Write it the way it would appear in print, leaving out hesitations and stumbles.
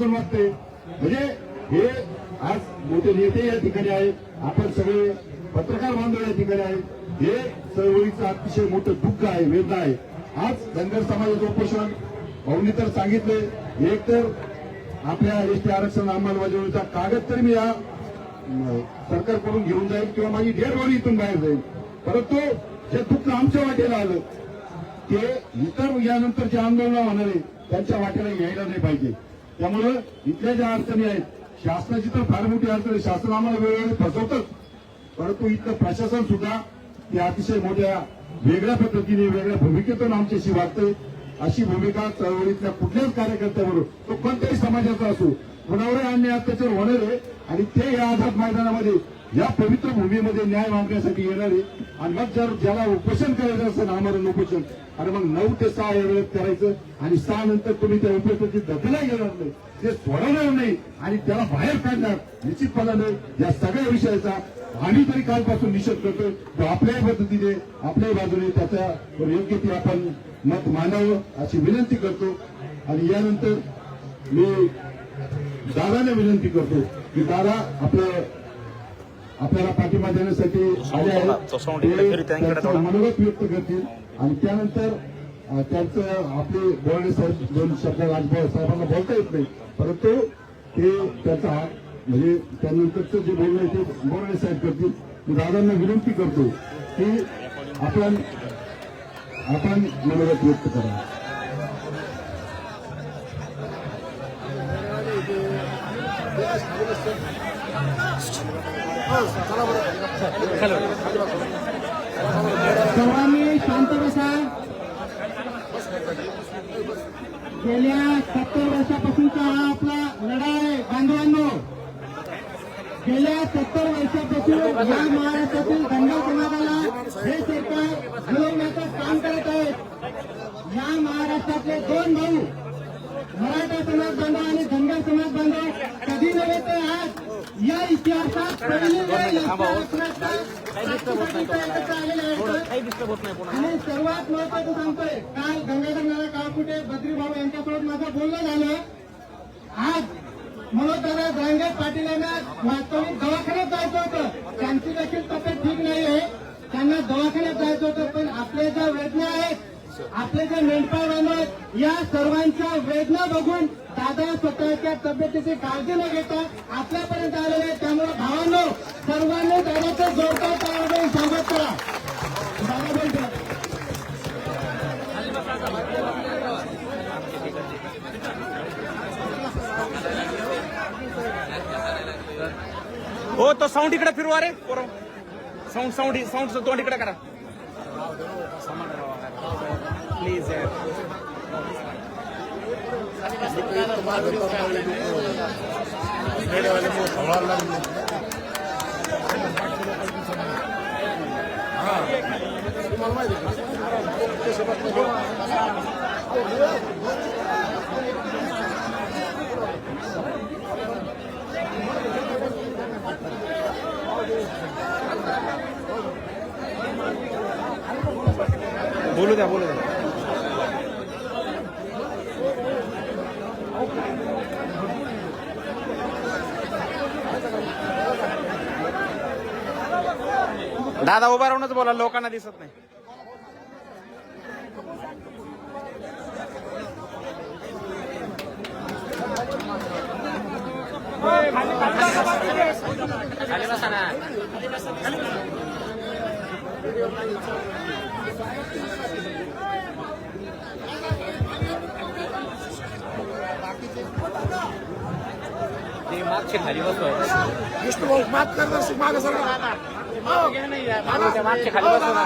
मनापासून वाटते. म्हणजे हे आज मोठे नेते या ठिकाणी आहेत, आपण सगळे पत्रकार बांधव या ठिकाणी आहेत. हे चळवळीचं अतिशय मोठं दुःख आहे, वेदना आहे. आज धनगर समाजाचं उपोषण भाऊंनी तर सांगितले, एक तर आपल्या एसटी आरक्षण अंमलबजावणीचा कागद तरी मी या सरकारकडून घेऊन जाईल किंवा माझी डेड बॉडी इथून बाहेर जाईल. परंतु जे दुःख आमच्या वाटेला आलं ते इतर यानंतर जे आंदोलन होणारे त्यांच्या वाटेला यायला नाही पाहिजे. त्यामुळं इथल्या ज्या अडचणी आहेत, शासनाची तर फार मोठी अडचण आहे, शासन आम्हाला वेळोवेळी फसवतच, परंतु इथलं प्रशासन सुद्धा ते अतिशय मोठ्या वेगळ्या पद्धतीने वेगळ्या भूमिकेतून आमच्याशी वागतंय. अशी भूमिका चळवळीतल्या कुठल्याच कार्यकर्त्यावर, तो कोणत्याही समाजाचा असो, कुणावरही अन्याय अत्याचार होणार आहे. आणि ते या आझाद मैदानामध्ये या पवित्र भूमीमध्ये न्याय मागण्यासाठी येणार आहे. आणि मग जर ज्याला उपोषण करायचं असेल, आमरण उपोषण, आणि मग 9 ते 6 या वेळेत करायचं, आणि 6 नंतर तुम्ही त्या उपोषणाची दखलही घेणार नाही, ते सोडवणार नाही आणि त्याला बाहेर काढणार. निश्चितपणाने या सगळ्या विषयाचा आम्ही तरी कालपासून निषेध करतोय. तो आपल्याही पद्धतीने आपल्याही बाजूने त्याच्यावर योग्य ती आपण मत मांडावं अशी विनंती करतो. आणि यानंतर मी दादाने विनंती करतो की दादा आपल्याला पाठिंबा देण्यासाठी आले आहेत, त्यांचं मनोगत व्यक्त करतील. आणि त्यानंतर त्यांचं आपले बोर्डे साहेब 2 शब्द राजभाऊ साहेबांना बोलता येत नाही, परंतु ते त्याचा म्हणजे त्यानंतरचं जे बोलणं आहे ते बोर्डे साहेब करतील. मी दादांना विनंती करतो की आपण मनोगत व्यक्त करा. सर्वांनी शांत बसा. गेल्या 70 वर्षापासूनचा हा आपला लढा आहे बांधवांनो. गेल्या 70 वर्षापासून या महाराष्ट्रातील धनगर समाजाला हे सरकार जुळवण्याचं काम करत आहेत. या महाराष्ट्रातले 2 भाऊ, मराठा समाज बांधव आणि धनगर समाज बांधव, कधी नव्हे तर आज या इतिहासात पहिली वेळ आणि सर्वात महत्वाचं सांगतोय, काल गंगाधर नाना काळकुटे, बद्री भाऊ यांच्यासोबत माझं बोलणं झालं. आज मनोजदादा जरांगे पाटील यांना वास्तविक दवाखान्यात जायचं होतं, त्यांची देखील तब्येत ठीक नाहीये, त्यांना दवाखान्यात जायचं होतं. पण आपल्या ज्या वेदना आहेत, आपले जे मेंढपाळ बांधव आहेत, या सर्वांच्या वेदना बघून दादा स्वतःच्या तब्येतीची काळजी न घेता आपल्यापर्यंत आलेले आहेत. त्यामुळे भावांनो, सर्वांनी दादाचं जोरदार टाळ्या स्वागत करा. दादा बोलतो. हो, तो साऊंड इकडे फिरवा रे पोरं. साऊंड तोंड इकडे करा प्लीज. बोलू द्या. दादा उभा राहूनच बोला, लोकांना दिसत नाही. खाली बसा ना. ते मागचे खाली बसलो. विष्णू भाऊ मात करणार मागे सर मागचे खाली बसलो ना.